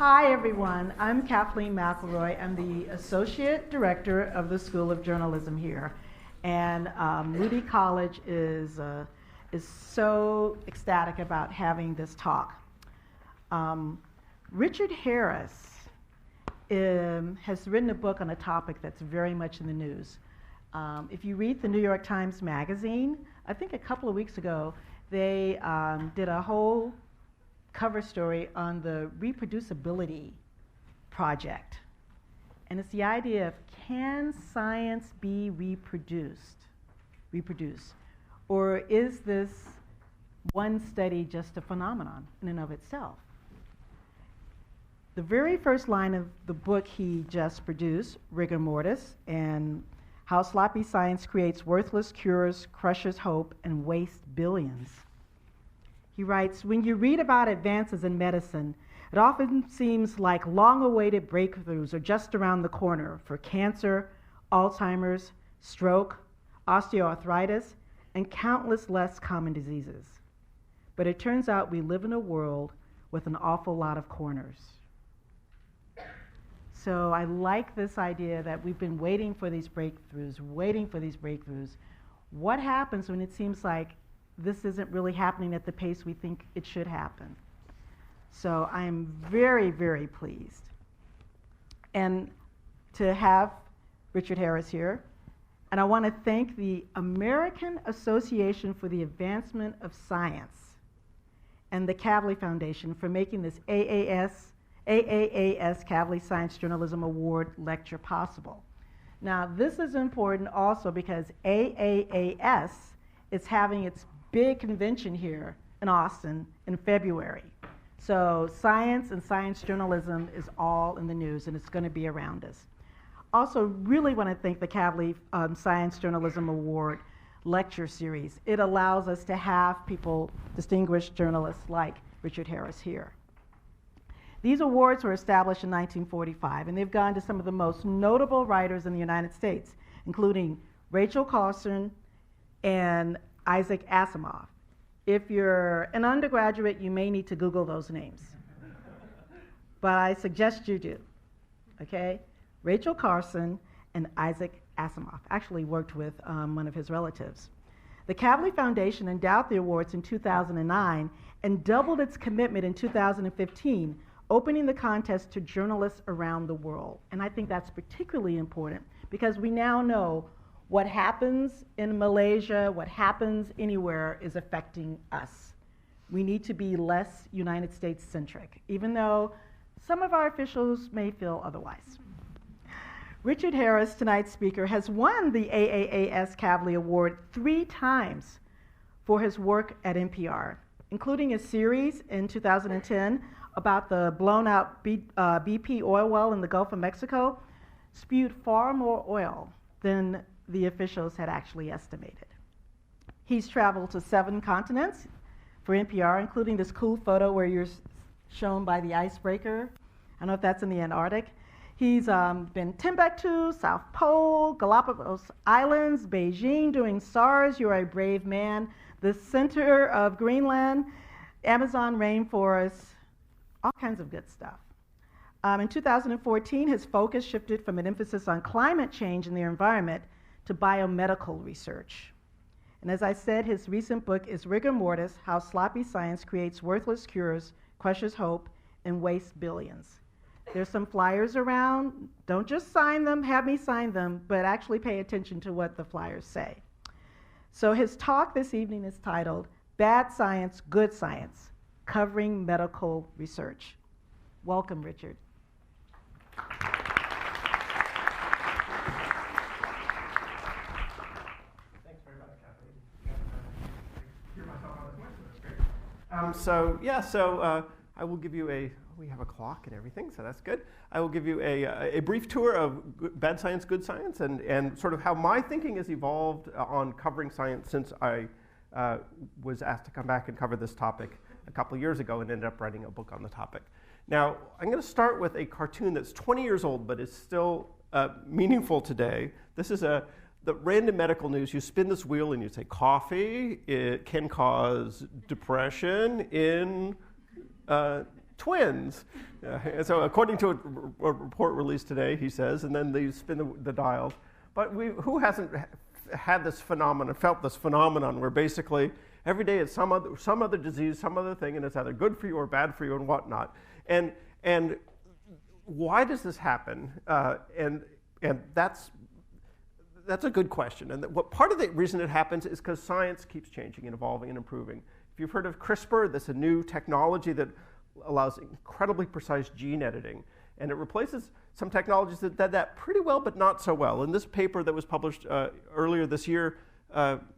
Hi, everyone. I'm Kathleen McIlroy. I'm the Associate Director of the School of Journalism here. And Moody College is so ecstatic about having this talk. Richard Harris has written a book on a topic that's very much in the news. If you read the New York Times Magazine, I think a couple of weeks ago, they did a whole cover story on the reproducibility project. And it's the idea of, can science be reproduced? Or is this one study just a phenomenon in and of itself? The very first line of the book he just produced, Rigor Mortis, and How Sloppy Science Creates Worthless Cures, Crushes Hope, and Wastes Billions. He writes, when you read about advances in medicine, it often seems like long-awaited breakthroughs are just around the corner for cancer, Alzheimer's, stroke, osteoarthritis, and countless less common diseases. But it turns out we live in a world with an awful lot of corners. So I like this idea that we've been waiting for these breakthroughs. What happens when it seems like this isn't really happening at the pace we think it should happen? So I am very, very pleased and to have Richard Harris here. And I want to thank the American Association for the Advancement of Science and the Kavli Foundation for making this AAAS Kavli Science Journalism Award lecture possible. Now, this is important also because AAAS is having its big convention here in Austin in February. So science and science journalism is all in the news, and it's going to be around us. Also, really want to thank the Kavli Science Journalism Award lecture series. It allows us to have people, distinguished journalists like Richard Harris here. These awards were established in 1945, and they've gone to some of the most notable writers in the United States, including Rachel Carson and Isaac Asimov. If you're an undergraduate, you may need to Google those names. But I suggest you do, okay? Rachel Carson and Isaac Asimov. Actually worked with one of his relatives. The Kavli Foundation endowed the awards in 2009 and doubled its commitment in 2015, opening the contest to journalists around the world. And I think that's particularly important because we now know what happens in Malaysia, what happens anywhere is affecting us. We need to be less United States-centric, even though some of our officials may feel otherwise. Richard Harris, tonight's speaker, has won the AAAS Kavli Award 3 times for his work at NPR, including a series in 2010 about the blown-out BP oil well in the Gulf of Mexico, spewed far more oil than the officials had actually estimated. He's traveled to 7 continents for NPR, including this cool photo where you're shown by the icebreaker. I don't know if that's in the Antarctic. He's been Timbuktu, South Pole, Galapagos Islands, Beijing, doing SARS, You're a Brave Man, the center of Greenland, Amazon rainforest, all kinds of good stuff. In 2014, his focus shifted from an emphasis on climate change and the environment to biomedical research. And as I said, his recent book is Rigor Mortis, How Sloppy Science Creates Worthless Cures, Crushes Hope, and Wastes Billions. There's some flyers around. Don't just sign them, have me sign them, but actually pay attention to what the flyers say. So his talk this evening is titled, Bad Science, Good Science, Covering Medical Research. Welcome, Richard. I will give you we have a clock and everything, so that's good. I will give you a brief tour of bad science, good science, and sort of how my thinking has evolved on covering science since I was asked to come back and cover this topic a couple of years ago and ended up writing a book on the topic. Now, I'm going to start with a cartoon that's 20 years old, but is still meaningful today. This is the random medical news. You spin this wheel and you say, coffee, it can cause depression in twins. And so according to a report released today, he says, and then they spin the dials. But who hasn't had this phenomenon, felt this phenomenon where basically every day it's some other disease, some other thing, and it's either good for you or bad for you and whatnot. And why does this happen? And that's a good question. And what part of the reason it happens is because science keeps changing and evolving and improving. If you've heard of CRISPR, that's a new technology that allows incredibly precise gene editing. And it replaces some technologies that did that pretty well, but not so well. And this paper that was published earlier this year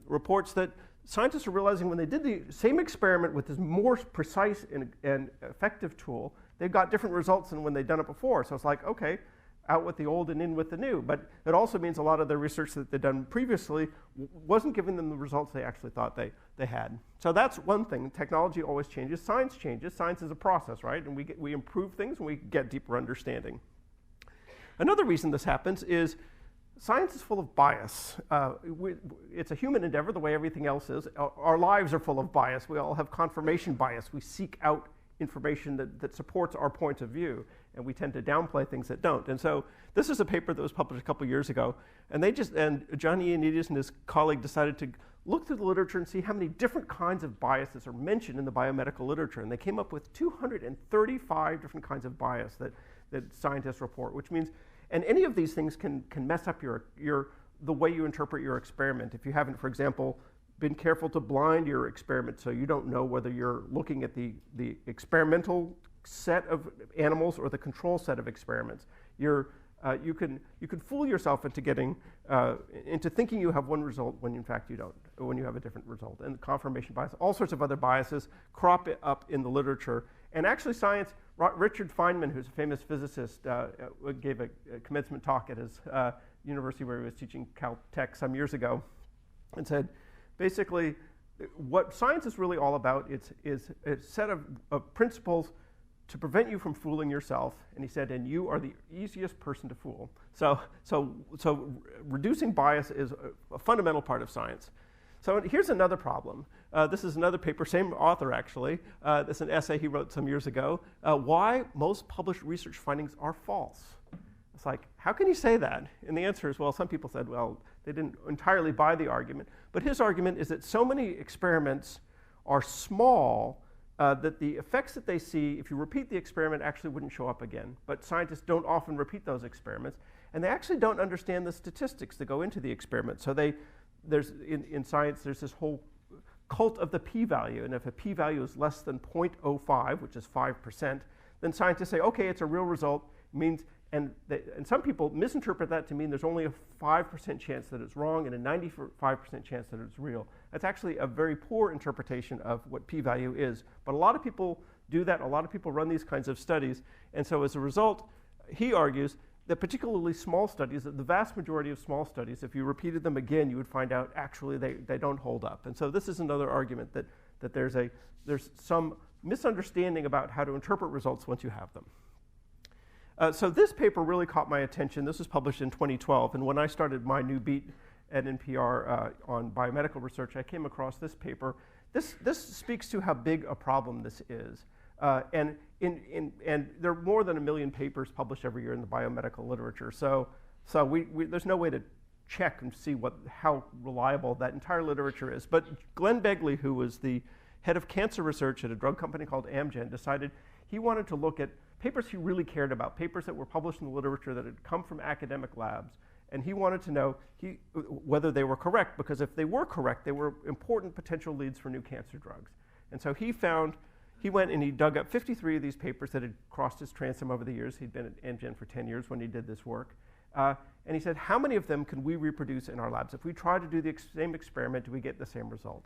reports that scientists are realizing when they did the same experiment with this more precise and effective tool, they got different results than when they'd done it before. So it's like, okay, out with the old and in with the new. But it also means a lot of the research that they'd done previously wasn't giving them the results they actually thought they had. So that's one thing. Technology always changes. Science changes. Science is a process, right? And we improve things and we get deeper understanding. Another reason this happens is science is full of bias. It's a human endeavor the way everything else is. Our lives are full of bias. We all have confirmation bias. We seek out information that supports our point of view, and we tend to downplay things that don't. And so this is a paper that was published a couple years ago, and John Ioannidis and his colleague decided to look through the literature and see how many different kinds of biases are mentioned in the biomedical literature, and they came up with 235 different kinds of bias that scientists report, which means, and any of these things can mess up the way you interpret your experiment. If you haven't, for example, been careful to blind your experiment so you don't know whether you're looking at the experimental set of animals or the control set of experiments. You can fool yourself into thinking you have one result when in fact you don't, when you have a different result. And confirmation bias, all sorts of other biases crop up in the literature. And actually science, Richard Feynman, who's a famous physicist, gave a commencement talk at his university where he was teaching Caltech some years ago, and said, basically, what science is really all about is a set of principles to prevent you from fooling yourself. And he said, and you are the easiest person to fool. So reducing bias is a fundamental part of science. So here's another problem. This is another paper, same author actually. This is an essay he wrote some years ago. Why most published research findings are false. It's like, how can you say that? And the answer is, well, some people said, well, they didn't entirely buy the argument. But his argument is that so many experiments are small that the effects that they see, if you repeat the experiment, actually wouldn't show up again. But scientists don't often repeat those experiments. And they actually don't understand the statistics that go into the experiment. So in science, there's this whole cult of the p-value. And if a p-value is less than 0.05, which is 5%, then scientists say, okay, it's a real result. It means, and some people misinterpret that to mean there's only a 5% chance that it's wrong and a 95% chance that it's real. That's actually a very poor interpretation of what p-value is. But a lot of people do that. A lot of people run these kinds of studies. And so as a result, he argues that particularly small studies, that the vast majority of small studies, if you repeated them again, you would find out actually they don't hold up. And so this is another argument that there's some misunderstanding about how to interpret results once you have them. So this paper really caught my attention. This was published in 2012, and when I started my new beat at NPR on biomedical research, I came across this paper. This speaks to how big a problem this is. And there are more than 1 million papers published every year in the biomedical literature. So there's no way to check and see how reliable that entire literature is. But Glenn Begley, who was the head of cancer research at a drug company called Amgen, decided he wanted to look at papers he really cared about, papers that were published in the literature that had come from academic labs. And he wanted to know whether they were correct, because if they were correct, they were important potential leads for new cancer drugs. And so he went and he dug up 53 of these papers that had crossed his transom over the years. He'd been at Amgen for 10 years when he did this work. And he said, how many of them can we reproduce in our labs? If we try to do the same experiment, do we get the same result?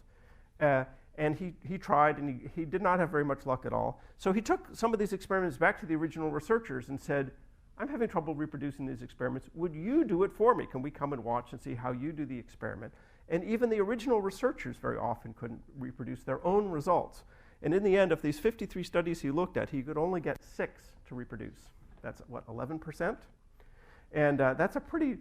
And he tried, and he did not have very much luck at all. So he took some of these experiments back to the original researchers and said, I'm having trouble reproducing these experiments. Would you do it for me? Can we come and watch and see how you do the experiment? And even the original researchers very often couldn't reproduce their own results. And in the end, of these 53 studies he looked at, he could only get 6 to reproduce. That's what, 11%? And that's a pretty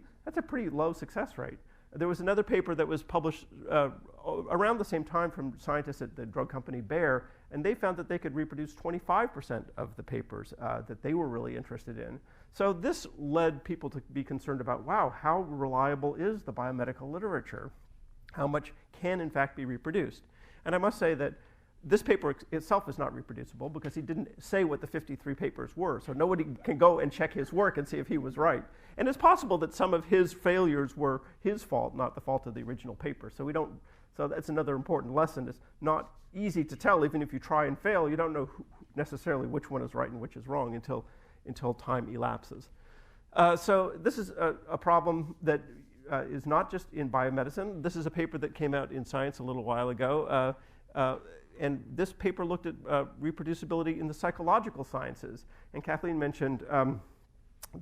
low success rate. There was another paper that was published around the same time from scientists at the drug company Bayer, and they found that they could reproduce 25% of the papers that they were really interested in. So this led people to be concerned about, wow, how reliable is the biomedical literature? How much can in fact be reproduced? And I must say that this paper itself is not reproducible because he didn't say what the 53 papers were. So nobody can go and check his work and see if he was right. And it's possible that some of his failures were his fault, not the fault of the original paper. So that's another important lesson. It's not easy to tell. Even if you try and fail, you don't know necessarily which one is right and which is wrong until time elapses. So this is a problem that is not just in biomedicine. This is a paper that came out in Science a little while ago. And this paper looked at reproducibility in the psychological sciences. And Kathleen mentioned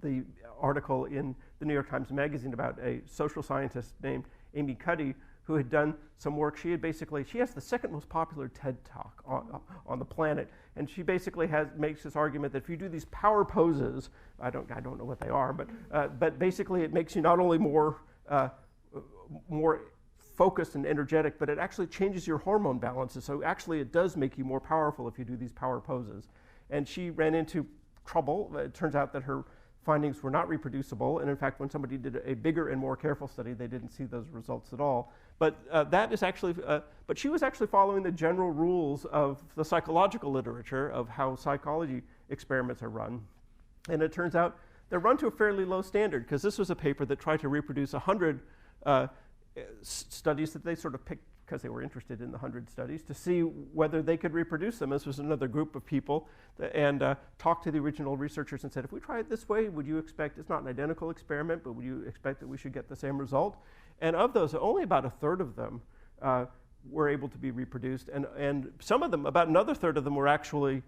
the article in the New York Times Magazine about a social scientist named Amy Cuddy who had done some work. She has the second most popular TED Talk on the planet. And she basically makes this argument that if you do these power poses, I don't know what they are, but basically it makes you not only more focused and energetic, but it actually changes your hormone balances. So actually it does make you more powerful if you do these power poses. And she ran into trouble. It turns out that her findings were not reproducible. And in fact, when somebody did a bigger and more careful study, they didn't see those results at all. But but she was actually following the general rules of the psychological literature of how psychology experiments are run. And it turns out they're run to a fairly low standard, because this was a paper that tried to reproduce 100 studies that they sort of picked because they were interested in the 100 studies to see whether they could reproduce them. This was another group of people and talked to the original researchers and said, if we try it this way, would you expect, it's not an identical experiment, but would you expect that we should get the same result? And of those, only about a third of them were able to be reproduced. And some of them, about another third of them were actually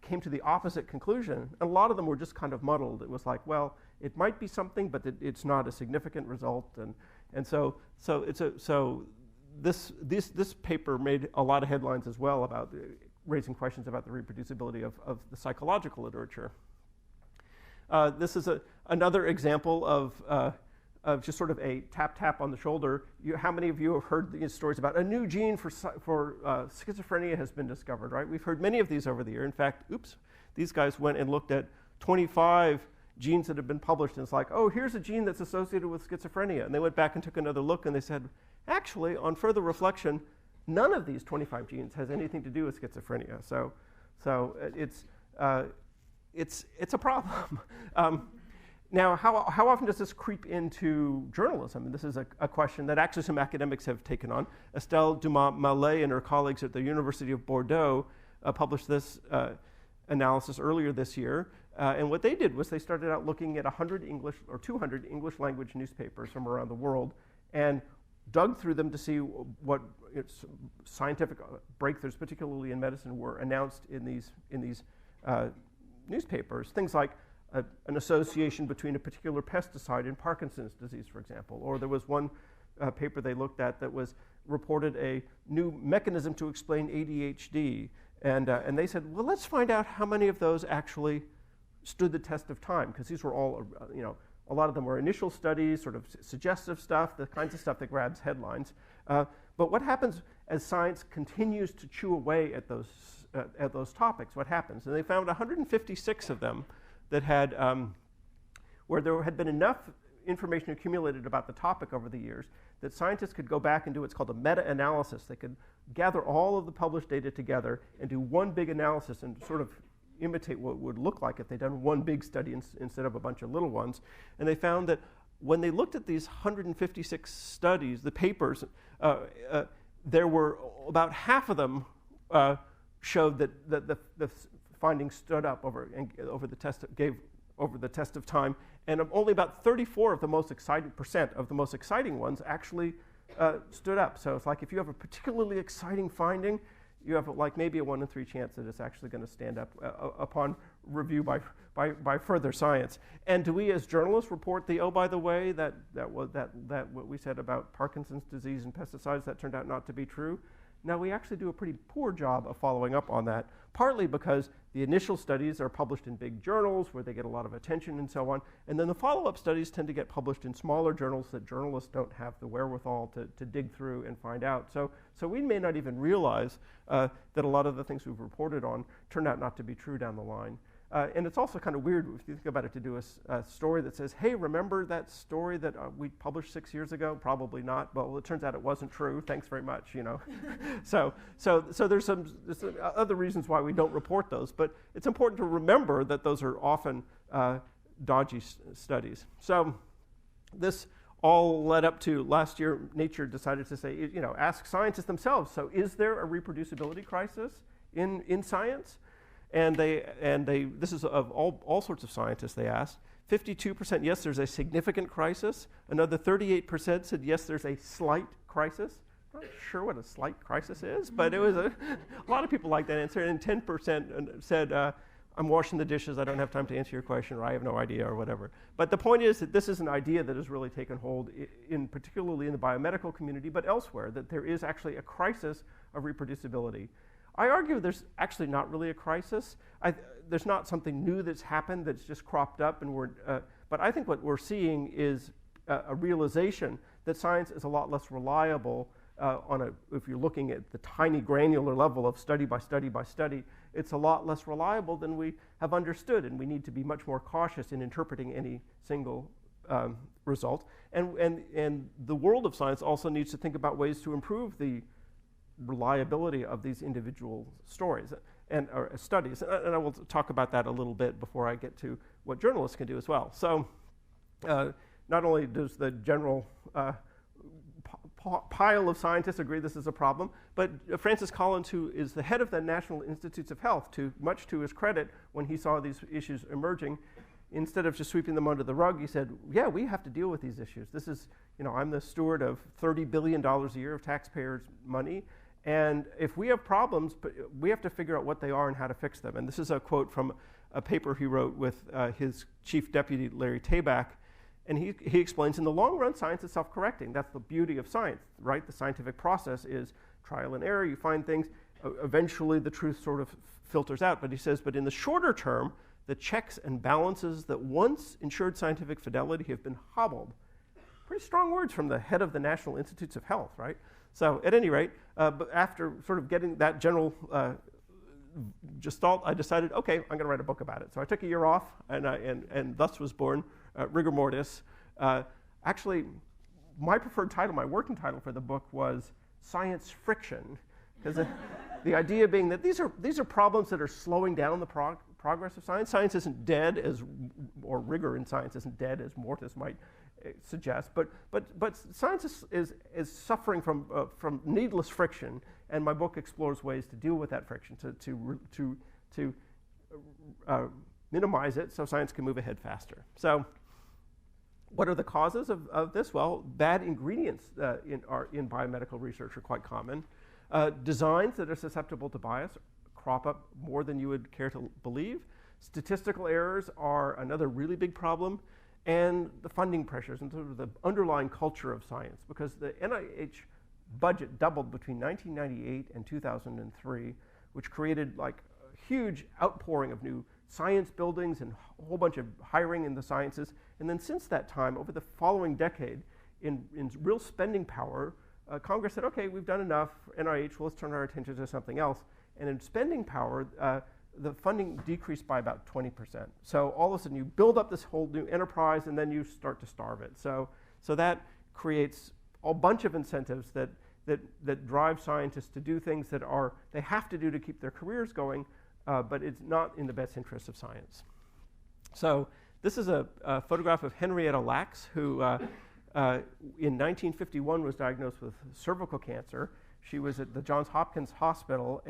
came to the opposite conclusion. And a lot of them were just kind of muddled. It was like, well, it might be something, but it's not a significant result. And so this paper made a lot of headlines as well about raising questions about the reproducibility of the psychological literature. This is another example of just sort of a tap on the shoulder. How many of you have heard these stories about a new gene for schizophrenia has been discovered, right? We've heard many of these over the year. In fact, these guys went and looked at 25 genes that have been published, and it's like, oh, here's a gene that's associated with schizophrenia. And they went back and took another look, and they said, actually, on further reflection, none of these 25 genes has anything to do with schizophrenia. So it's a problem. Now, how often does this creep into journalism? And this is a question that actually some academics have taken on. Estelle Dumas-Mallet and her colleagues at the University of Bordeaux published this analysis earlier this year. And what they did was they started out looking at 100 English or 200 English language newspapers from around the world and dug through them to see what scientific breakthroughs, particularly in medicine, were announced in these newspapers. Things like an association between a particular pesticide and Parkinson's disease, for example. Or there was one paper they looked at that reported a new mechanism to explain ADHD. And they said, well, let's find out how many of those actually stood the test of time, because these were all, a lot of them were initial studies, sort of suggestive stuff, the kinds of stuff that grabs headlines. But what happens as science continues to chew away at those topics? What happens? And they found 156 of them that had, where there had been enough information accumulated about the topic over the years that scientists could go back and do what's called a meta-analysis. They could gather all of the published data together and do one big analysis and sort of imitate what it would look like if they'd done one big study instead of a bunch of little ones. And they found that when they looked at these 156 studies, the papers, there were about half of them showed that the findings stood up over the test of time, and only about 34 of the most exciting ones actually stood up. So it's like if you have a particularly exciting finding, you have like maybe a 1 in 3 chance that it's actually going to stand up upon review by further science. And do we as journalists report the, oh, by the way, that what we said about Parkinson's disease and pesticides, that turned out not to be true? Now, we actually do a pretty poor job of following up on that, partly because the initial studies are published in big journals where they get a lot of attention and so on, and then the follow-up studies tend to get published in smaller journals that journalists don't have the wherewithal to dig through and find out. So we may not even realize that a lot of the things we've reported on turn out not to be true down the line. And it's also kind of weird if you think about it to do a story that says, hey, remember that story that we published 6 years ago? Probably not. Well, it turns out it wasn't true. Thanks very much, you know. so there's some other reasons why we don't report those. But it's important to remember that those are often dodgy studies. So this all led up to last year, Nature decided to say, you know, ask scientists themselves. So is there a reproducibility crisis in science? And this is of all sorts of scientists they asked. 52% yes, there's a significant crisis. Another 38% said yes, there's a slight crisis. I'm not sure what a slight crisis is, but it was a lot of people like that answer. And 10% said, I'm washing the dishes, I don't have time to answer your question, or I have no idea, or whatever. But the point is that this is an idea that has really taken hold, particularly in the biomedical community, but elsewhere, that there is actually a crisis of reproducibility. I argue there's actually not really a crisis. There's not something new that's happened that's just cropped up, but I think what we're seeing is a realization that science is a lot less reliable if you're looking at the tiny granular level of study by study by study. It's a lot less reliable than we have understood, and we need to be much more cautious in interpreting any single result. And the world of science also needs to think about ways to improve the reliability of these individual stories or studies. And I will talk about that a little bit before I get to what journalists can do as well. So not only does the general pile of scientists agree this is a problem, but Francis Collins, who is the head of the National Institutes of Health, much to his credit, when he saw these issues emerging, instead of just sweeping them under the rug, he said, yeah, we have to deal with these issues. This is, you know, I'm the steward of $30 billion a year of taxpayers' money. And if we have problems, we have to figure out what they are and how to fix them. And this is a quote from a paper he wrote with his chief deputy, Larry Tabak. And he explains, in the long run, science is self-correcting. That's the beauty of science, right? The scientific process is trial and error. You find things. Eventually, the truth sort of filters out. But he says, but in the shorter term, the checks and balances that once ensured scientific fidelity have been hobbled. Pretty strong words from the head of the National Institutes of Health, right? So at any rate, but after sort of getting that general gestalt, I decided, okay, I'm going to write a book about it. So I took a year off, and thus was born Rigor Mortis. Actually, my preferred title, my working title for the book was Science Friction, because the idea being that these are problems that are slowing down the progress of science. Science isn't dead, or rigor in science isn't dead, as Mortis might suggest, but science is suffering from needless friction, and my book explores ways to deal with that friction, to minimize it so science can move ahead faster. So what are the causes of this? Well, bad ingredients in biomedical research are quite common. Designs that are susceptible to bias crop up more than you would care to believe. Statistical errors are another really big problem. And the funding pressures and sort of the underlying culture of science, because the NIH budget doubled between 1998 and 2003, which created like a huge outpouring of new science buildings and a whole bunch of hiring in the sciences. And then since that time, over the following decade, in real spending power, Congress said, okay, we've done enough, NIH, well, let's turn our attention to something else. And in spending power, the funding decreased by about 20%. So all of a sudden you build up this whole new enterprise and then you start to starve it. So that creates a bunch of incentives that drive scientists to do things that they have to do to keep their careers going, but it's not in the best interest of science. So this is a photograph of Henrietta Lacks, who in 1951 was diagnosed with cervical cancer. She was at the Johns Hopkins Hospital,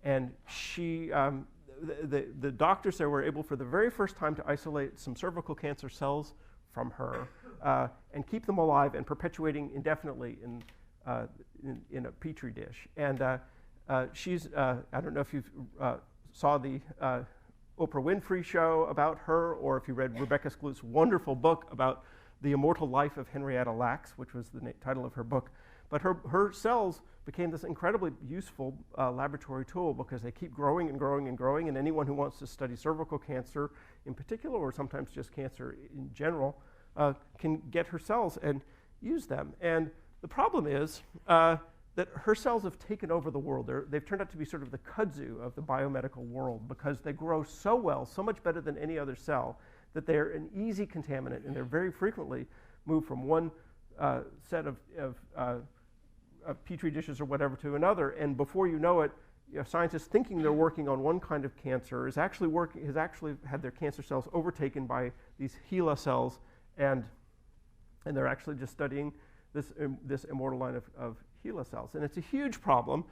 and she, the doctors there were able for the very first time to isolate some cervical cancer cells from her and keep them alive and perpetuating indefinitely in a petri dish. And she's, I don't know if you saw the Oprah Winfrey show about her, or if you read Rebecca Skloot's wonderful book about the immortal life of Henrietta Lacks, which was the title of her book. But her cells became this incredibly useful laboratory tool because they keep growing and growing and growing, and anyone who wants to study cervical cancer in particular, or sometimes just cancer in general, can get her cells and use them. And the problem is that her cells have taken over the world. They've turned out to be sort of the kudzu of the biomedical world because they grow so well, so much better than any other cell, that they're an easy contaminant, and they're very frequently moved from one set of petri dishes or whatever to another, and before you know it, scientists thinking they're working on one kind of cancer has actually had their cancer cells overtaken by these HeLa cells, and they're actually just studying this immortal line of HeLa cells, and it's a huge problem.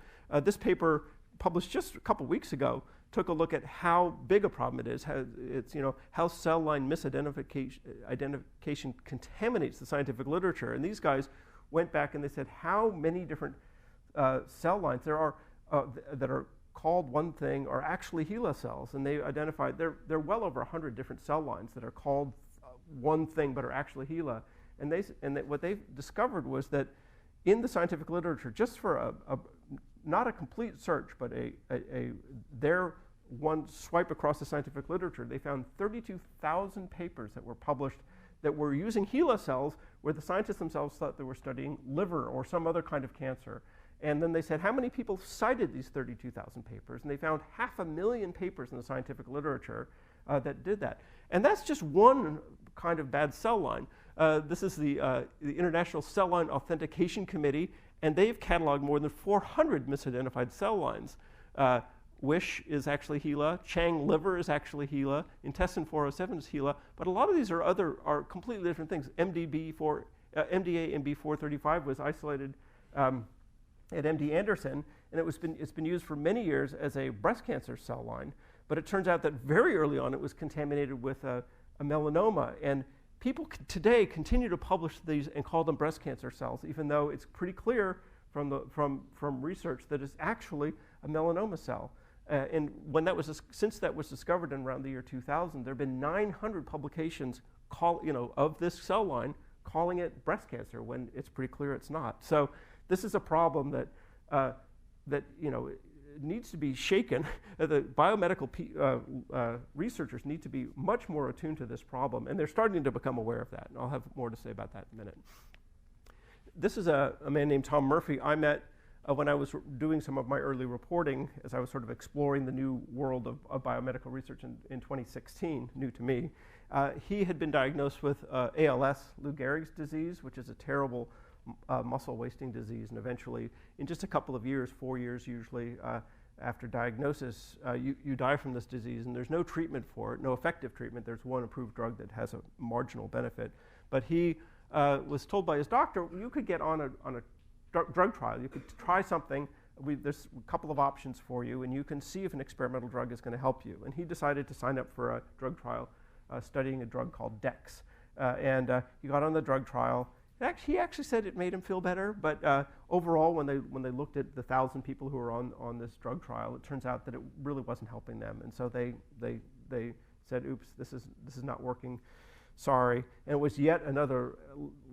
This paper, published just a couple weeks ago, took a look at how big a problem it is. How cell line misidentification contaminates the scientific literature. And these guys went back and they said how many different cell lines there are that are called one thing are actually HeLa cells. And they identified there are well over 100 different cell lines that are called one thing but are actually HeLa. And what they discovered was that in the scientific literature, just for not a complete search, but their one swipe across the scientific literature, they found 32,000 papers that were published that were using HeLa cells where the scientists themselves thought they were studying liver or some other kind of cancer. And then they said, how many people cited these 32,000 papers? And they found 500,000 papers in the scientific literature that did that. And that's just one kind of bad cell line. This is the International Cell Line Authentication Committee, and they've cataloged more than 400 misidentified cell lines. WISH is actually HeLa, Chang liver is actually HeLa, intestine 407 is HeLa, but a lot of these are completely different things. MDA-MB435 was isolated at MD Anderson, and it's been used for many years as a breast cancer cell line, but it turns out that very early on it was contaminated with a melanoma, and people today continue to publish these and call them breast cancer cells, even though it's pretty clear from research that it's actually a melanoma cell. And since that was discovered in around the year 2000, there have been 900 publications of this cell line calling it breast cancer when it's pretty clear it's not. So this is a problem that needs to be shaken. The biomedical researchers need to be much more attuned to this problem, and they're starting to become aware of that. And I'll have more to say about that in a minute. This is a man named Tom Murphy I met when I was doing some of my early reporting as I was sort of exploring the new world of biomedical research in 2016, new to me. He had been diagnosed with ALS, Lou Gehrig's disease, which is a terrible muscle wasting disease, and eventually, in just a couple of years, 4 years usually, after diagnosis, you die from this disease, and there's no treatment for it, no effective treatment. There's one approved drug that has a marginal benefit. But he was told by his doctor, you could get on a drug trial. You could try something. There's a couple of options for you, and you can see if an experimental drug is going to help you. And he decided to sign up for a drug trial studying a drug called DEX. And he got on the drug trial. He actually said it made him feel better, but overall, when they looked at the 1,000 people who were on this drug trial, it turns out that it really wasn't helping them, and so they said, "Oops, this is not working. Sorry." And it was yet another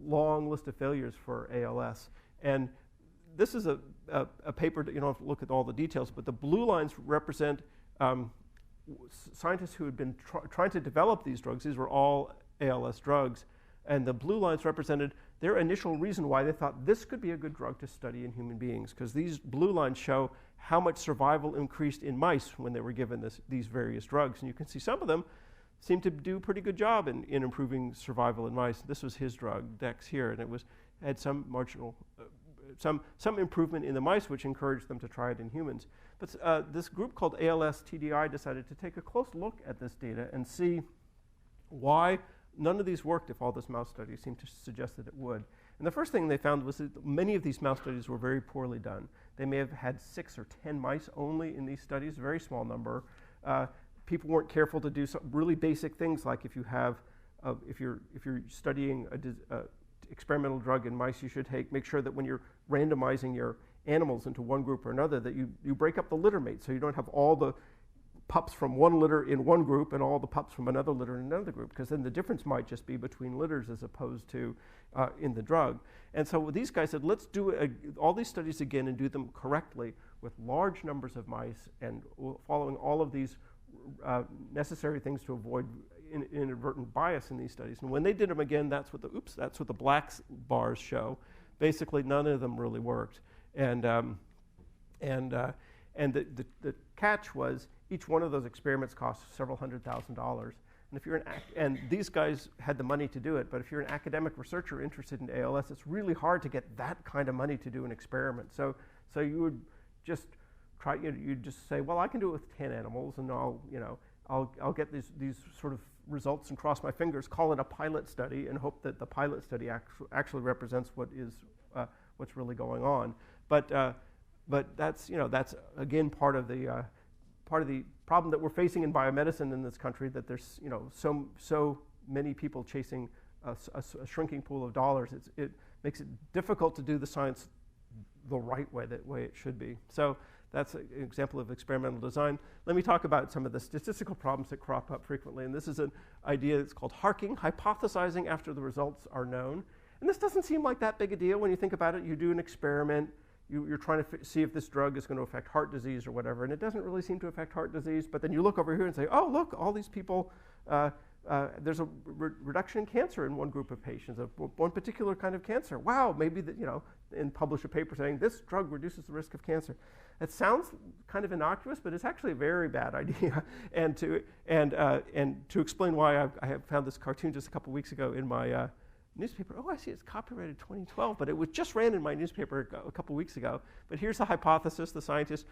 long list of failures for ALS. And this is a paper that you don't have to look at all the details, but the blue lines represent scientists who had been trying to develop these drugs. These were all ALS drugs. And the blue lines represented their initial reason why they thought this could be a good drug to study in human beings, because these blue lines show how much survival increased in mice when they were given these various drugs. And you can see some of them seem to do a pretty good job in improving survival in mice. This was his drug, DEX here, and it had some marginal, some improvement in the mice, which encouraged them to try it in humans. But this group called ALS TDI decided to take a close look at this data and see why none of these worked if all this mouse studies seemed to suggest that it would. And the first thing they found was that many of these mouse studies were very poorly done. They may have had 6 or 10 mice only in these studies, a very small number. People weren't careful to do some really basic things, like if you're studying an experimental drug in mice, you should make sure that when you're randomizing your animals into one group or another, that you break up the litter mates so you don't have all the pups from one litter in one group and all the pups from another litter in another group, because then the difference might just be between litters as opposed to in the drug. And so these guys said, let's do all these studies again and do them correctly with large numbers of mice and following all of these necessary things to avoid inadvertent bias in these studies. And when they did them again, that's what the black bars show. Basically, none of them really worked. And the catch was each one of those experiments cost several $100,000. And if you're and these guys had the money to do it, but if you're an academic researcher interested in ALS, it's really hard to get that kind of money to do an experiment. So you would just try. You'd just say, well, I can do it with 10 animals, and I'll get these sort of results and cross my fingers, call it a pilot study, and hope that the pilot study actually represents what's really going on. But that's again part of the problem that we're facing in biomedicine in this country, that there's so many people chasing a shrinking pool of dollars. It makes it difficult to do the science the right way, that way it should be. So that's an example of experimental design. Let me talk about some of the statistical problems that crop up frequently. And this is an idea that's called Haling Hypothesizing after the results are known. And this doesn't seem like that big a deal when you think about it. You do an experiment. You're trying to see if this drug is going to affect heart disease or whatever, and it doesn't really seem to affect heart disease. But then you look over here and say, oh, look, all these people, there's a reduction in cancer in one group of patients, of one particular kind of cancer. Wow, maybe and publish a paper saying this drug reduces the risk of cancer. It sounds kind of innocuous, but it's actually a very bad idea. And to explain why, I have found this cartoon just a couple weeks ago in my newspaper. Oh, I see, it's copyrighted 2012, but it was just ran in my newspaper a couple weeks ago. But here's the hypothesis, the scientist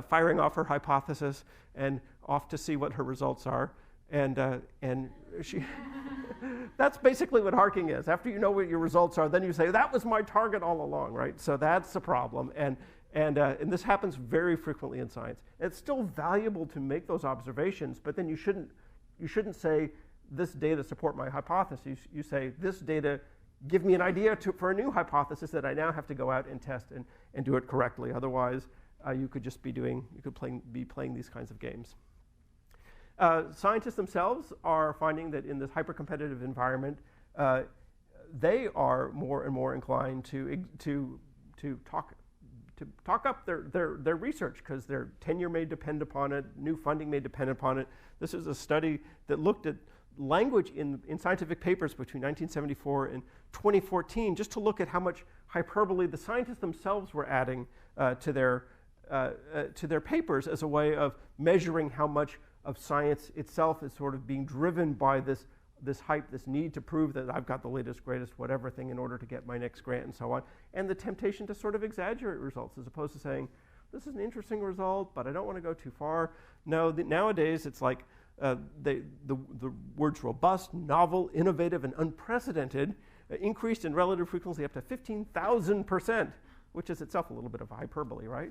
firing off her hypothesis and off to see what her results are. And she, that's basically what harking is. After you know what your results are, then you say, that was my target all along, right? So that's the problem. And this happens very frequently in science. It's still valuable to make those observations, but then you shouldn't say, this data support my hypothesis. You say, this data give me an idea for a new hypothesis that I now have to go out and test and do it correctly. Otherwise, you could just be playing these kinds of games. Scientists themselves are finding that in this hyper-competitive environment, they are more and more inclined to talk up their research, because their tenure may depend upon it, new funding may depend upon it. This is a study that looked at language in scientific papers between 1974 and 2014, just to look at how much hyperbole the scientists themselves were adding to their papers as a way of measuring how much of science itself is sort of being driven by this hype, this need to prove that I've got the latest, greatest, whatever thing in order to get my next grant and so on, and the temptation to sort of exaggerate results as opposed to saying, this is an interesting result, but I don't want to go too far. No, nowadays it's like the words robust, novel, innovative, and unprecedented increased in relative frequency up to 15,000%, which is itself a little bit of hyperbole, right?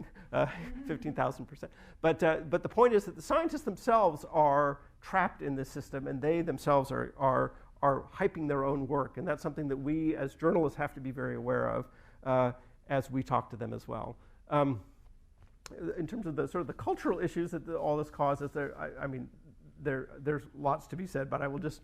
15,000%. But the point is that the scientists themselves are trapped in this system, and they themselves are hyping their own work, and that's something that we as journalists have to be very aware of as we talk to them as well. In terms of the sort of the cultural issues that all this causes, there's lots to be said, but I will just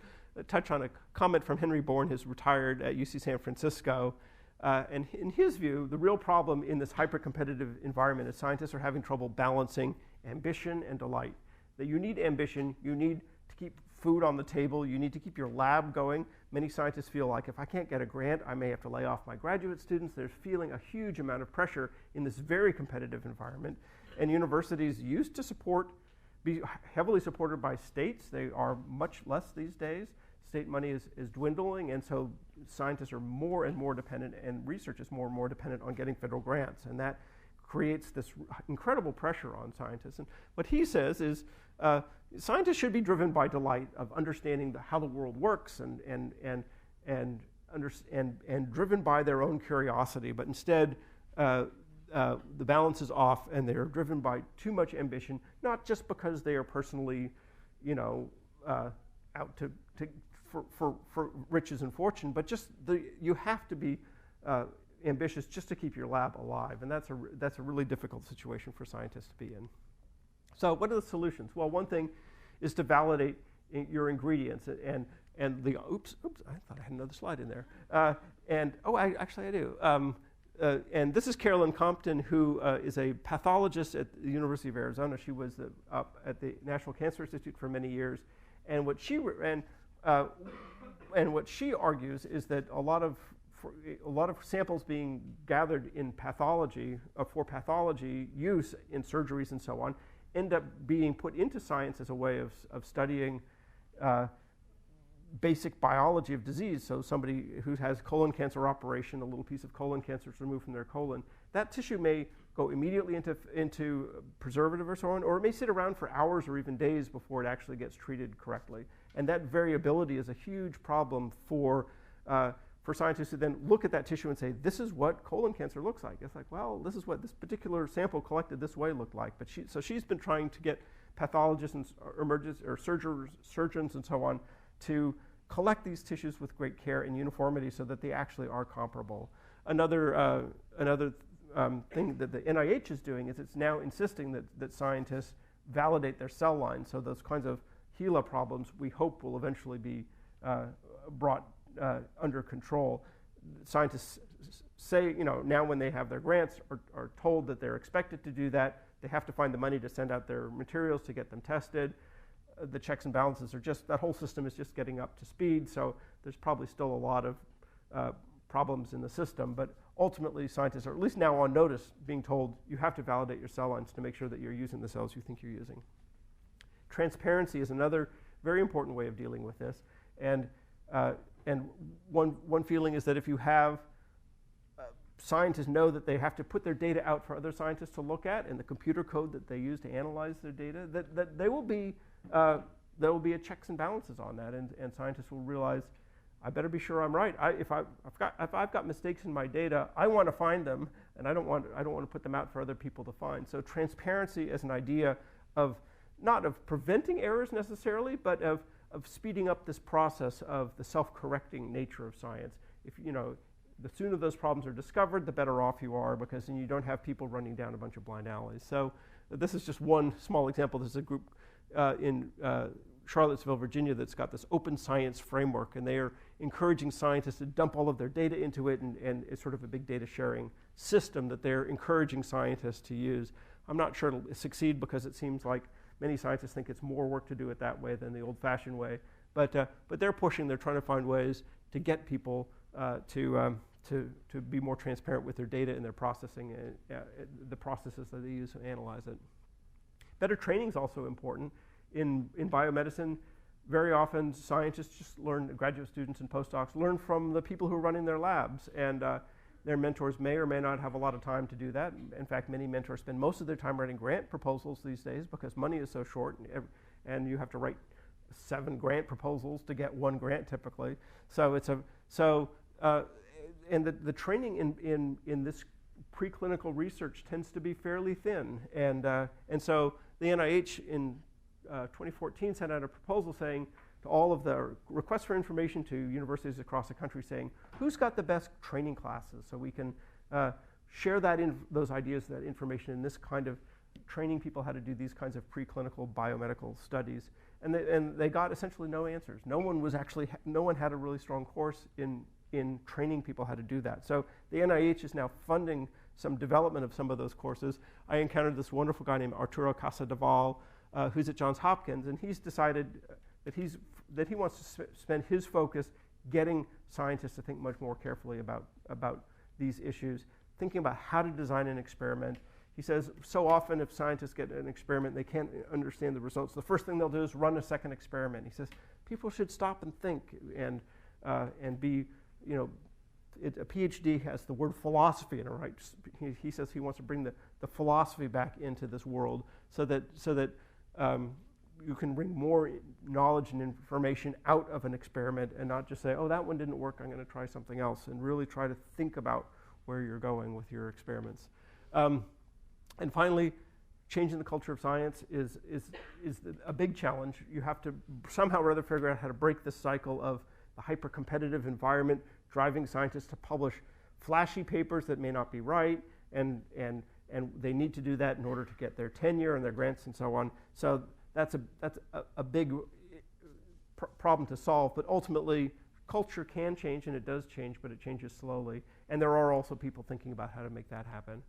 touch on a comment from Henry Bourne, who's retired at UC San Francisco. And in his view, the real problem in this hyper-competitive environment is scientists are having trouble balancing ambition and delight. That you need ambition, you need to keep food on the table, you need to keep your lab going. Many scientists feel like if I can't get a grant, I may have to lay off my graduate students. They're feeling a huge amount of pressure in this very competitive environment. And universities used to be heavily supported by states. They are much less these days. State money is dwindling, and so scientists are more and more dependent, and research is more and more dependent on getting federal grants, and that creates this incredible pressure on scientists. And what he says is scientists should be driven by delight of understanding how the world works and driven by their own curiosity, but instead the balance is off, and they're driven by too much ambition, not just because they are personally, out for riches and fortune, but just you have to be ambitious just to keep your lab alive, and that's a really difficult situation for scientists to be in. So what are the solutions? Well, one thing is to validate your ingredients and the, oops, I thought I had another slide in there. Actually I do. And this is Carolyn Compton, who is a pathologist at the University of Arizona. She was up at the National Cancer Institute for many years. And what she argues is that a lot of samples being gathered in pathology, for pathology use in surgeries and so on, end up being put into science as a way of studying basic biology of disease. So somebody who has colon cancer operation, a little piece of colon cancer is removed from their colon, that tissue may go immediately into preservative or so on, or it may sit around for hours or even days before it actually gets treated correctly. And that variability is a huge problem for scientists who then look at that tissue and say, this is what colon cancer looks like. It's like, well, this is what this particular sample collected this way looked like. But she's been trying to get pathologists and surgeons and so on to collect these tissues with great care and uniformity so that they actually are comparable. Another thing that the NIH is doing is it's now insisting that scientists validate their cell lines. So those kinds of HeLa problems we hope will eventually be brought under control. Scientists say, now when they have their grants are told that they're expected to do that, they have to find the money to send out their materials to get them tested. The checks and balances are that whole system is just getting up to speed, so there's probably still a lot of problems in the system, but ultimately scientists are at least now on notice being told you have to validate your cell lines to make sure that you're using the cells you think you're using. Transparency is another very important way of dealing with this, and one feeling is that if you have scientists know that they have to put their data out for other scientists to look at, and the computer code that they use to analyze their data, that there will be a checks and balances on that, and scientists will realize, I better be sure I'm right. If I've got mistakes in my data, I want to find them, and I don't want to put them out for other people to find. So transparency is an idea of not of preventing errors necessarily, but of speeding up this process of the self-correcting nature of science. If the sooner those problems are discovered, the better off you are, because then you don't have people running down a bunch of blind alleys. So this is just one small example. There's a group in Charlottesville, Virginia, that's got this open science framework, and they are encouraging scientists to dump all of their data into it, and it's sort of a big data sharing system that they're encouraging scientists to use. I'm not sure it'll succeed because it seems like many scientists think it's more work to do it that way than the old-fashioned way, but they're pushing. They're trying to find ways to get people to be more transparent with their data and their processing, the processes that they use to analyze it. Better training is also important. In biomedicine, very often scientists just learn, graduate students and postdocs learn from the people who are running their labs, and their mentors may or may not have a lot of time to do that. In fact, many mentors spend most of their time writing grant proposals these days because money is so short, and you have to write 7 grant proposals to get 1 grant typically. So and the training in this preclinical research tends to be fairly thin, and so the NIH in 2014 sent out a proposal saying to all of the requests for information to universities across the country, saying who's got the best training classes, so we can share those ideas, that information, in this kind of training people how to do these kinds of preclinical biomedical studies, and they got essentially no answers. No one had a really strong course in training people how to do that. So the NIH is now funding some development of some of those courses. I encountered this wonderful guy named Arturo Casadevall, who's at Johns Hopkins, and he's decided that he wants to spend his focus getting scientists to think much more carefully about these issues, thinking about how to design an experiment. He says so often if scientists get an experiment, they can't understand the results. The first thing they'll do is run a second experiment. He says people should stop and think and be, a PhD has the word philosophy in it, right? He says he wants to bring the philosophy back into this world so that you can bring more knowledge and information out of an experiment and not just say, oh, that one didn't work, I'm going to try something else, and really try to think about where you're going with your experiments. And finally, changing the culture of science is a big challenge. You have to somehow or other figure out how to break this cycle of the hyper-competitive environment driving scientists to publish flashy papers that may not be right, and and they need to do that in order to get their tenure and their grants and so on. So that's a big problem to solve, but ultimately culture can change, and it does change, but it changes slowly. And there are also people thinking about how to make that happen.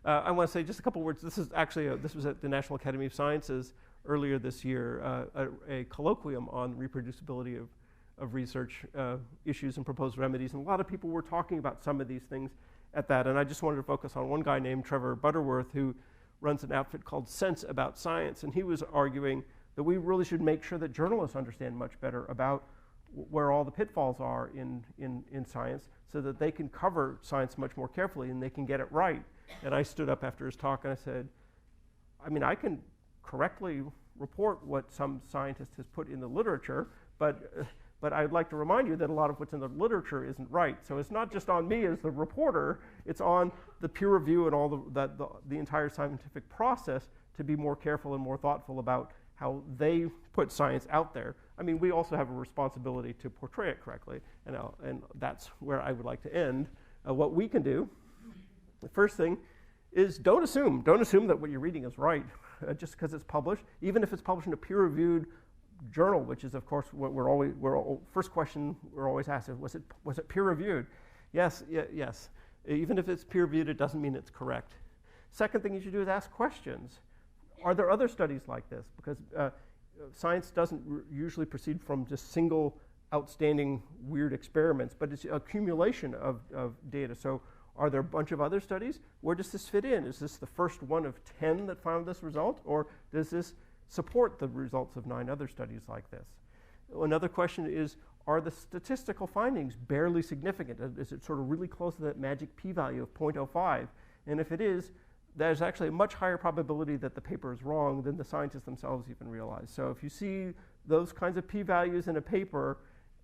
I want to say just a couple words. This is actually, this was at the National Academy of Sciences earlier this year, a colloquium on reproducibility of research issues and proposed remedies. And a lot of people were talking about some of these things at that. And I just wanted to focus on one guy named Trevor Butterworth, who runs an outfit called Sense About Science. And he was arguing that we really should make sure that journalists understand much better about where all the pitfalls are in science, so that they can cover science much more carefully and they can get it right. And I stood up after his talk and I said, I mean, I can correctly report what some scientist has put in the literature, but I'd like to remind you that a lot of what's in the literature isn't right. So it's not just on me as the reporter, it's on the peer review and all the entire scientific process to be more careful and more thoughtful about how they put science out there. I mean, we also have a responsibility to portray it correctly, and that's where I would like to end. What we can do, the first thing is don't assume that what you're reading is right just because it's published, even if it's published in a peer-reviewed journal, which is, of course, what first question we're always asked is, was it peer-reviewed? Yes, yes. Even if it's peer-reviewed, it doesn't mean it's correct. Second thing you should do is ask questions. Are there other studies like this? Because science doesn't usually proceed from just single outstanding weird experiments, but it's accumulation of data. So are there a bunch of other studies? Where does this fit in? Is this the first one of 10 that found this result? Or does this support the results of 9 other studies like this? Another question is, are the statistical findings barely significant? Is it sort of really close to that magic p-value of 0.05? And if it is, there's actually a much higher probability that the paper is wrong than the scientists themselves even realize. So if you see those kinds of p-values in a paper,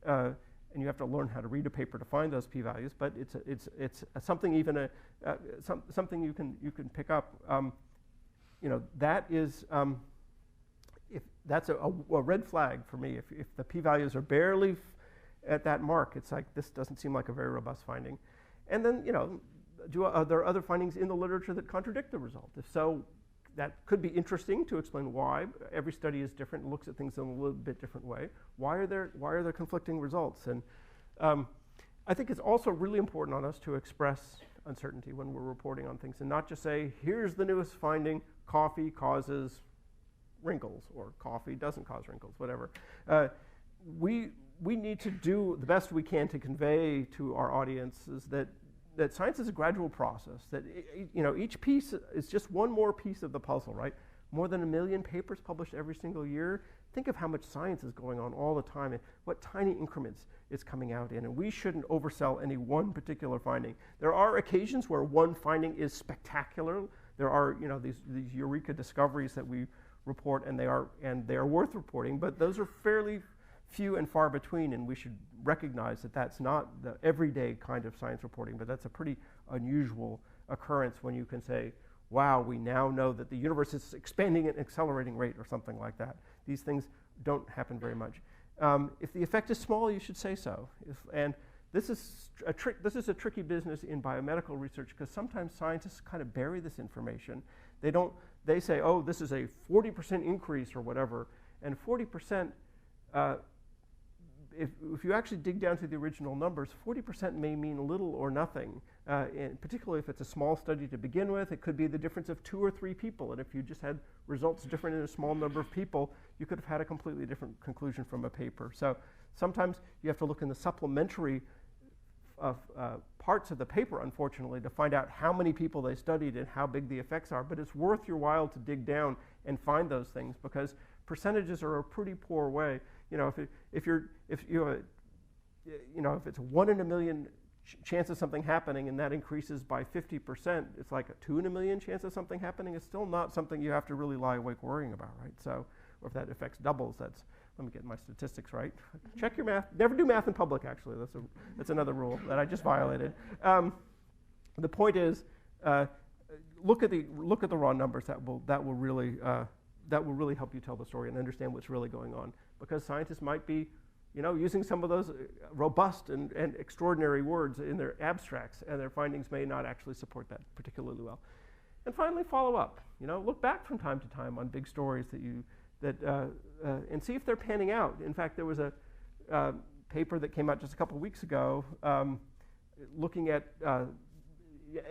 and you have to learn how to read a paper to find those p-values, but it's something even something you can pick up. That is if that's a red flag for me. If the p-values are barely at that mark, it's like this doesn't seem like a very robust finding. And then are there other findings in the literature that contradict the result? If so, that could be interesting to explain why. Every study is different and looks at things in a little bit different way. Why are there conflicting results? And I think it's also really important on us to express uncertainty when we're reporting on things and not just say, here's the newest finding, coffee causes wrinkles, or coffee doesn't cause wrinkles, whatever. We need to do the best we can to convey to our audiences that science is a gradual process, that each piece is just one more piece of the puzzle, right? More than 1 million papers published every single year. Think of how much science is going on all the time and what tiny increments it's coming out in, and we shouldn't oversell any one particular finding. There are occasions where one finding is spectacular. There are these eureka discoveries that we report, and they are worth reporting, but those are fairly few and far between, and we should recognize that that's not the everyday kind of science reporting, but that's a pretty unusual occurrence when you can say, wow, we now know that the universe is expanding at an accelerating rate or something like that. These things don't happen very much. If the effect is small, you should say so. And this is a tricky business in biomedical research, because sometimes scientists kind of bury this information. They say, oh, this is a 40% increase or whatever, and 40%, if you actually dig down to the original numbers, 40% may mean little or nothing, and particularly if it's a small study to begin with. It could be the difference of 2 or 3 people, and if you just had results different in a small number of people, you could have had a completely different conclusion from a paper. So sometimes you have to look in the supplementary parts of the paper, unfortunately, to find out how many people they studied and how big the effects are. But it's worth your while to dig down and find those things, because percentages are a pretty poor way. If it's a 1 in a million chance of something happening and that increases by 50%, it's like a 2 in a million chance of something happening. It's still not something you have to really lie awake worrying about, right? So, or if that affects doubles, let me get my statistics right. Check your math. Never do math in public, actually. That's another rule that I just violated. The point is, look at the raw numbers. That will really help you tell the story and understand what's really going on. Because scientists might be, using some of those robust and extraordinary words in their abstracts, and their findings may not actually support that particularly well. And finally, follow up. Look back from time to time on big stories and see if they're panning out. In fact, there was a paper that came out just a couple of weeks ago looking at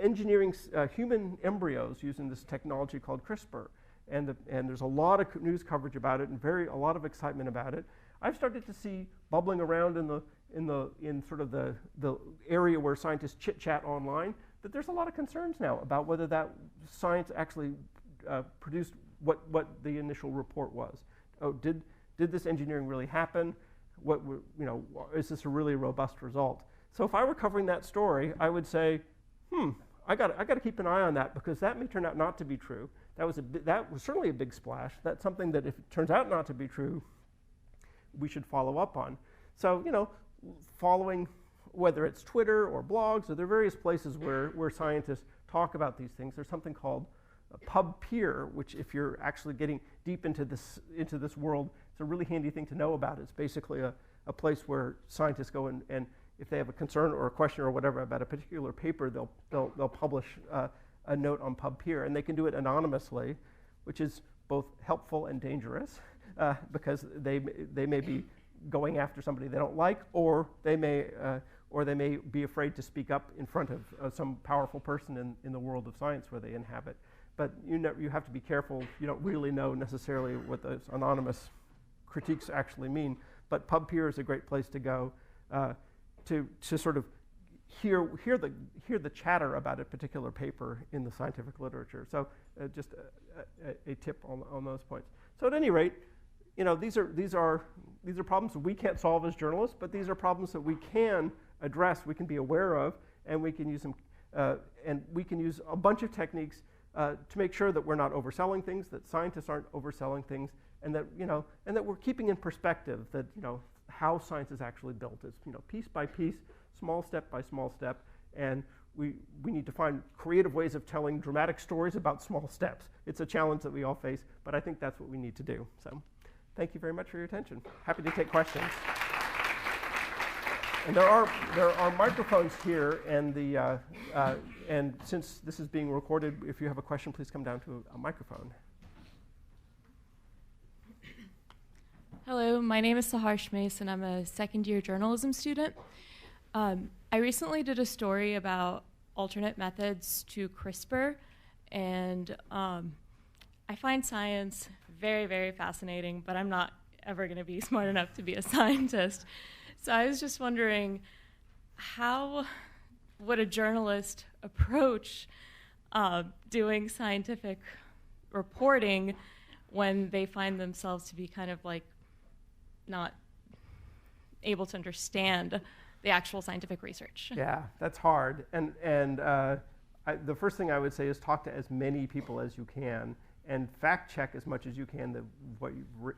engineering human embryos using this technology called CRISPR. And there's a lot of news coverage about it and a lot of excitement about it. I've started to see bubbling around in sort of the area where scientists chit-chat online that there's a lot of concerns now about whether that science actually produced what the initial report was. Oh, did this engineering really happen? Is this a really robust result? So if I were covering that story, I would say, I got to keep an eye on that because that may turn out not to be true. That was certainly a big splash. That's something that if it turns out not to be true, we should follow up on. So, following whether it's Twitter or blogs or there are various places where scientists talk about these things. There's something called PubPeer, which if you're actually getting deep into this world, it's a really handy thing to know about. It's basically a place where scientists go and if they have a concern or a question or whatever about a particular paper, they'll publish a note on PubPeer, and they can do it anonymously, which is both helpful and dangerous because they may be going after somebody they don't like, or they may be afraid to speak up in front of some powerful person in the world of science where they inhabit. But you have to be careful. You don't really know necessarily what those anonymous critiques actually mean. But PubPeer is a great place to go to sort of hear the chatter about a particular paper in the scientific literature. So just a tip on those points. So at any rate, these are problems that we can't solve as journalists, but these are problems that we can address, we can be aware of, and we can use them, and we can use a bunch of techniques to make sure that we're not overselling things, that scientists aren't overselling things, and that we're keeping in perspective that how science is actually built is piece by piece, small step by small step, and we need to find creative ways of telling dramatic stories about small steps. It's a challenge that we all face, but I think that's what we need to do. So thank you very much for your attention. Happy to take questions. And there are microphones here, and since this is being recorded, if you have a question, please come down to a microphone. Hello, my name is Harsh Mace, and I'm a second-year journalism student. I recently did a story about alternate methods to CRISPR, and I find science very, very fascinating, but I'm not ever going to be smart enough to be a scientist. So I was just wondering, how would a journalist approach doing scientific reporting when they find themselves to be kind of like not able to understand the actual scientific research? Yeah, that's hard. And the first thing I would say is talk to as many people as you can and fact check as much as you can what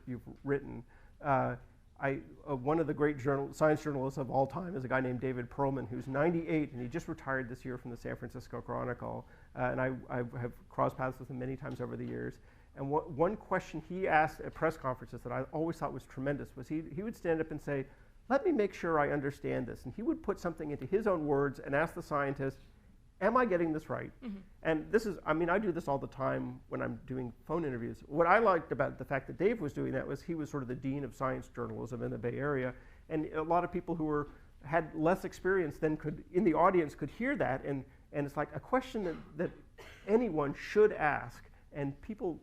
you've written. One of the great science journalists of all time is a guy named David Perlman, who's 98, and he just retired this year from the San Francisco Chronicle. And I have crossed paths with him many times over the years. And one question he asked at press conferences that I always thought was tremendous was he would stand up and say, "Let me make sure I understand this." And he would put something into his own words and ask the scientist, "Am I getting this right?" Mm-hmm. And I do this all the time when I'm doing phone interviews. What I liked about the fact that Dave was doing that was he was sort of the dean of science journalism in the Bay Area. And a lot of people who had less experience than in the audience could hear that. And it's like a question that anyone should ask. And people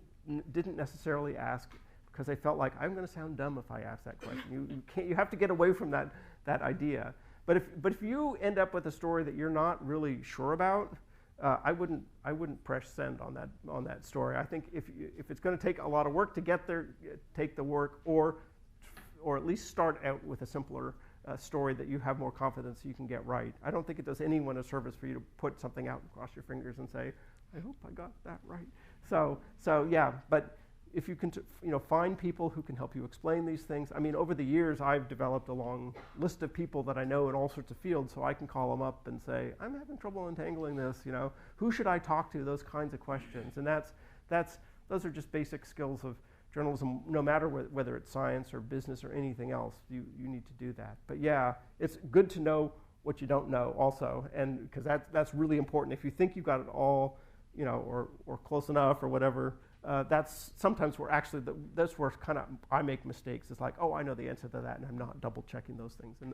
didn't necessarily ask because they felt like, I'm going to sound dumb if I ask that question. You have to get away from that idea. But if you end up with a story that you're not really sure about, I wouldn't press send on that story. I think if it's going to take a lot of work to get there, take the work, or at least start out with a simpler story that you have more confidence you can get right. I don't think it does anyone a service for you to put something out and cross your fingers and say, I hope I got that right. So yeah, but if you can find people who can help you explain these things. I mean, over the years, I've developed a long list of people that I know in all sorts of fields, so I can call them up and say, I'm having trouble untangling this, who should I talk to, those kinds of questions. And those are just basic skills of journalism, no matter whether it's science or business or anything else, you need to do that. But yeah, it's good to know what you don't know also, and because that's really important. If you think you've got it all or close enough or whatever. That's sometimes where actually that's where kind of I make mistakes. It's like, oh, I know the answer to that, and I'm not double checking those things. And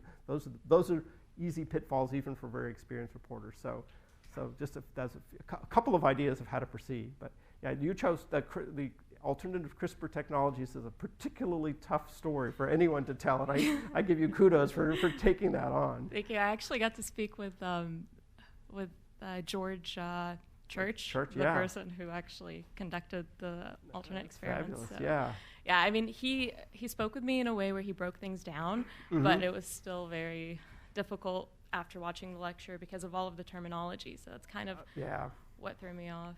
those are easy pitfalls even for very experienced reporters. So just that's a couple of ideas of how to proceed. But yeah, you chose the alternative CRISPR technologies is a particularly tough story for anyone to tell, and I give you kudos for taking that on. Thank you. I actually got to speak with George Church, the person who actually conducted the alternate experiments. Fabulous, so, yeah. Yeah, I mean, he spoke with me in a way where he broke things down, but it was still very difficult after watching the lecture because of all of the terminology. So that's kind of what threw me off.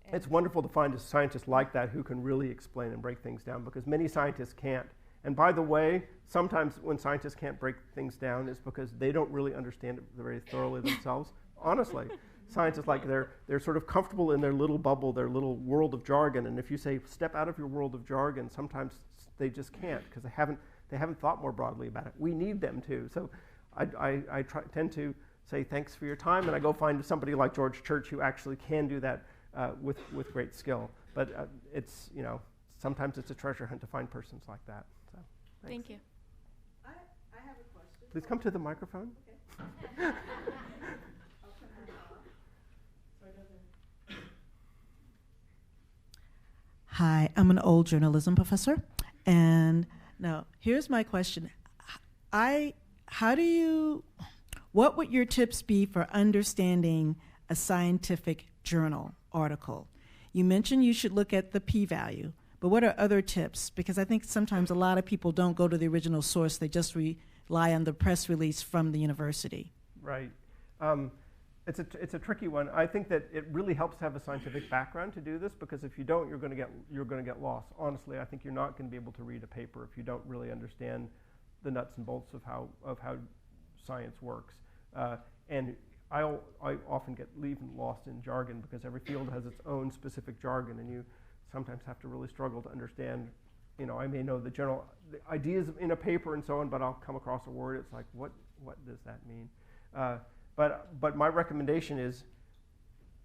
And it's wonderful to find a scientist like that who can really explain and break things down, because many scientists can't. And by the way, sometimes when scientists can't break things down, it's because they don't really understand it very thoroughly themselves. Honestly, scientists, like they're sort of comfortable in their little bubble, their little world of jargon. And if you say step out of your world of jargon, sometimes they just can't because they haven't thought more broadly about it. We need them to. So I tend to say thanks for your time, and I go find somebody like George Church who actually can do that with great skill. But it's sometimes it's a treasure hunt to find persons like that. So thank you. I have a question. Please come to the microphone. Okay. Hi, I'm an old journalism professor, and now here's my question. What would your tips be for understanding a scientific journal article? You mentioned you should look at the p-value, but what are other tips? Because I think sometimes a lot of people don't go to the original source, they just rely on the press release from the university. Right. It's a tricky one. I think that it really helps to have a scientific background to do this, because if you don't, you're going to get lost. Honestly, I think you're not going to be able to read a paper if you don't really understand the nuts and bolts of how science works. And I often get even lost in jargon, because every field has its own specific jargon, and you sometimes have to really struggle to understand. I may know the general ideas in a paper and so on, but I'll come across a word. It's like, what does that mean? But my recommendation is,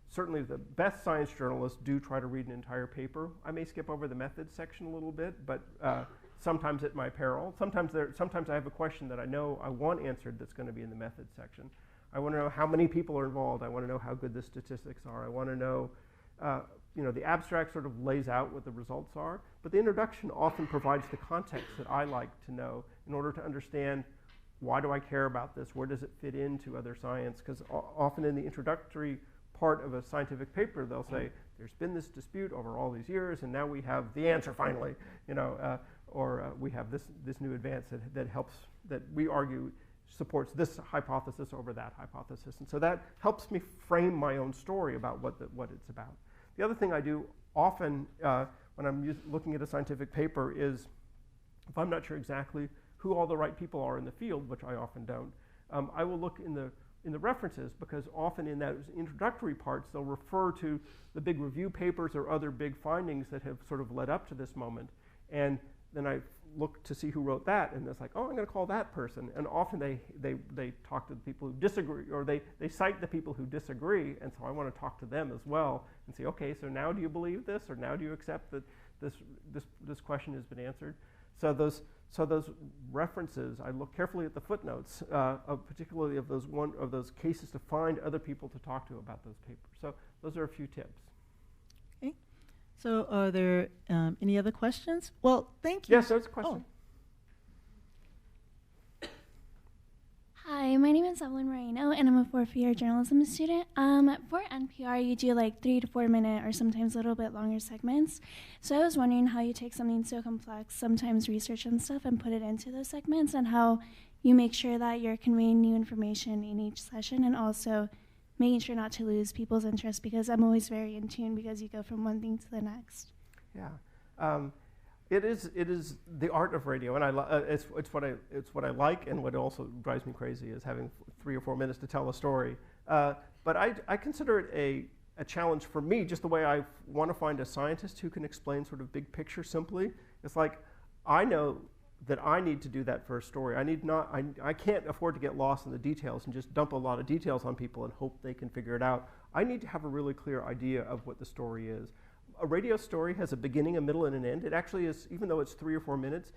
certainly the best science journalists do try to read an entire paper. I may skip over the methods section a little bit, but sometimes at my peril. Sometimes I have a question that I know I want answered that's going to be in the methods section. I want to know how many people are involved. I want to know how good the statistics are. I want to know, the abstract sort of lays out what the results are, but the introduction often provides the context that I like to know in order to understand, why do I care about this? Where does it fit into other science? Because often in the introductory part of a scientific paper, they'll say, there's been this dispute over all these years, and now we have the answer finally, or we have this new advance that helps, that we argue supports this hypothesis over that hypothesis. And so that helps me frame my own story about what it's about. The other thing I do often when I'm looking at a scientific paper is, if I'm not sure exactly who all the right people are in the field, which I often don't, I will look in the references, because often in those introductory parts they'll refer to the big review papers or other big findings that have sort of led up to this moment. And then I look to see who wrote that, and it's like, oh, I'm going to call that person. And often they talk to the people who disagree, or they cite the people who disagree, and so I want to talk to them as well and say, okay, so now do you believe this, or now do you accept that this question has been answered? So those references, I look carefully at the footnotes, particularly of those cases, to find other people to talk to about those papers. So those are a few tips. Okay. So are there any other questions? Well, thank you. Yes, there's a question. Hi, my name is Evelyn Marino, and I'm a fourth-year journalism student. For NPR, you do like 3 to 4 minute or sometimes a little bit longer segments. So I was wondering how you take something so complex, sometimes research and stuff, and put it into those segments, and how you make sure that you're conveying new information in each session, and also making sure not to lose people's interest, because I'm always very in tune because you go from one thing to the next. Yeah. It is the art of radio, and it's what I like, and what also drives me crazy is having 3 or 4 minutes to tell a story. But I consider it a challenge for me, just the way I want to find a scientist who can explain sort of big picture simply. It's like, I know that I need to do that for a story. I can't afford to get lost in the details and just dump a lot of details on people and hope they can figure it out. I need to have a really clear idea of what the story is. A radio story has a beginning, a middle, and an end. It actually is, even though it's 3 or 4 minutes,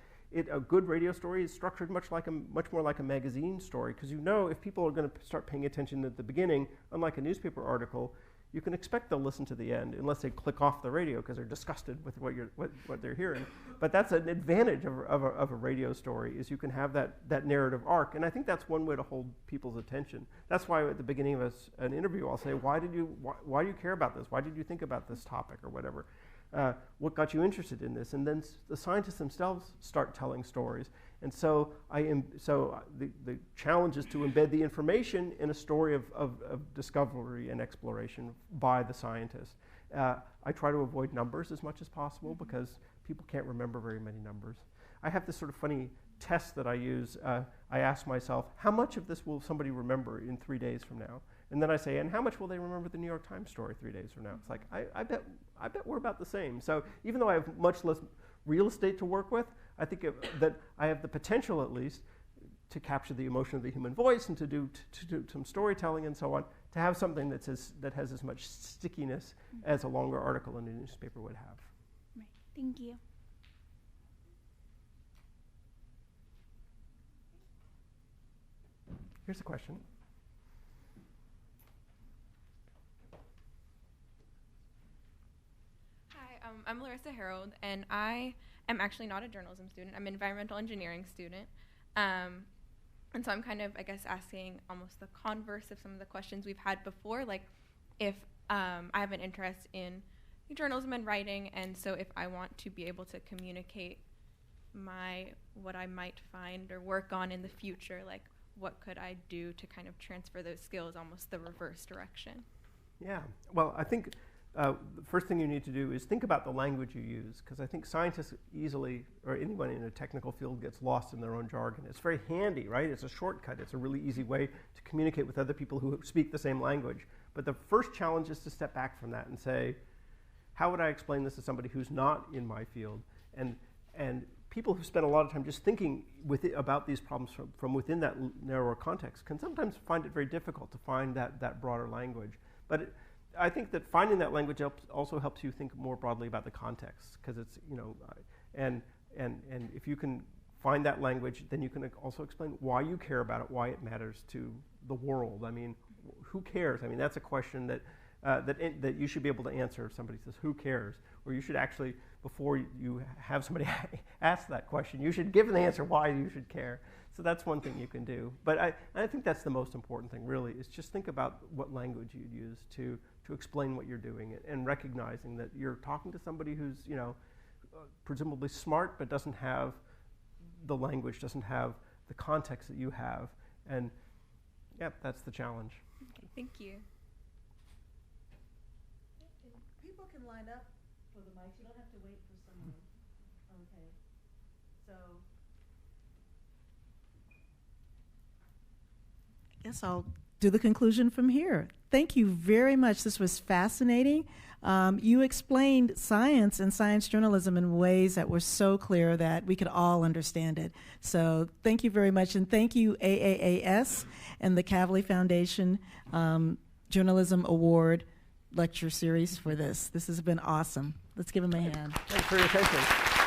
a good radio story is structured much more like a magazine story, because you know if people are going to start paying attention at the beginning, unlike a newspaper article, you can expect they'll listen to the end unless they click off the radio because they're disgusted with what they're hearing. But that's an advantage of a radio story, is you can have that narrative arc. And I think that's one way to hold people's attention. That's why at the beginning of an interview I'll say, why do you care about this? Why did you think about this topic or whatever? What got you interested in this? And then the scientists themselves start telling stories. And so the challenge is to embed the information in a story of discovery and exploration by the scientists. I try to avoid numbers as much as possible because people can't remember very many numbers. I have this sort of funny test that I use. I ask myself, how much of this will somebody remember in 3 days from now? And then I say, and how much will they remember the New York Times story 3 days from now? It's like, I bet we're about the same. So even though I have much less real estate to work with, I think that I have the potential, at least, to capture the emotion of the human voice and to do some storytelling and so on, to have something that has as much stickiness as a longer article in a newspaper would have. Right. Thank you. Here's a question. Hi, I'm Larissa Harold, and I am actually not a journalism student. I'm an environmental engineering student. And so I'm kind of, I guess, asking almost the converse of some of the questions we've had before, like if I have an interest in journalism and writing, and so if I want to be able to communicate what I might find or work on in the future, like what could I do to kind of transfer those skills, almost the reverse direction? Yeah, well, I think the first thing you need to do is think about the language you use, because I think scientists easily, or anyone in a technical field, gets lost in their own jargon. It's very handy, right? It's a shortcut. It's a really easy way to communicate with other people who speak the same language. But the first challenge is to step back from that and say, how would I explain this to somebody who's not in my field? And people who spend a lot of time just thinking about these problems from within that narrower context can sometimes find it very difficult to find that broader language. But I think that finding that language also helps you think more broadly about the context, because it's, and if you can find that language, then you can also explain why you care about it, why it matters to the world. I mean, who cares? I mean, that's a question that you should be able to answer if somebody says, who cares? Or you should actually, before you have somebody ask that question, you should give an answer why you should care. So that's one thing you can do. But I think that's the most important thing, really, is just think about what language you'd use to explain what you're doing, and recognizing that you're talking to somebody who's, presumably smart, but doesn't have the language, doesn't have the context that you have. And, yeah, that's the challenge. Okay, thank you. People can line up for the mics. You don't have to wait for someone. Okay. So I guess I'll do the conclusion from here. Thank you very much. This was fascinating. You explained science and science journalism in ways that were so clear that we could all understand it. So thank you very much. And thank you, AAAS and the Kavli Foundation Journalism Award lecture series for this. This has been awesome. Let's give them a hand. Thanks for your attention.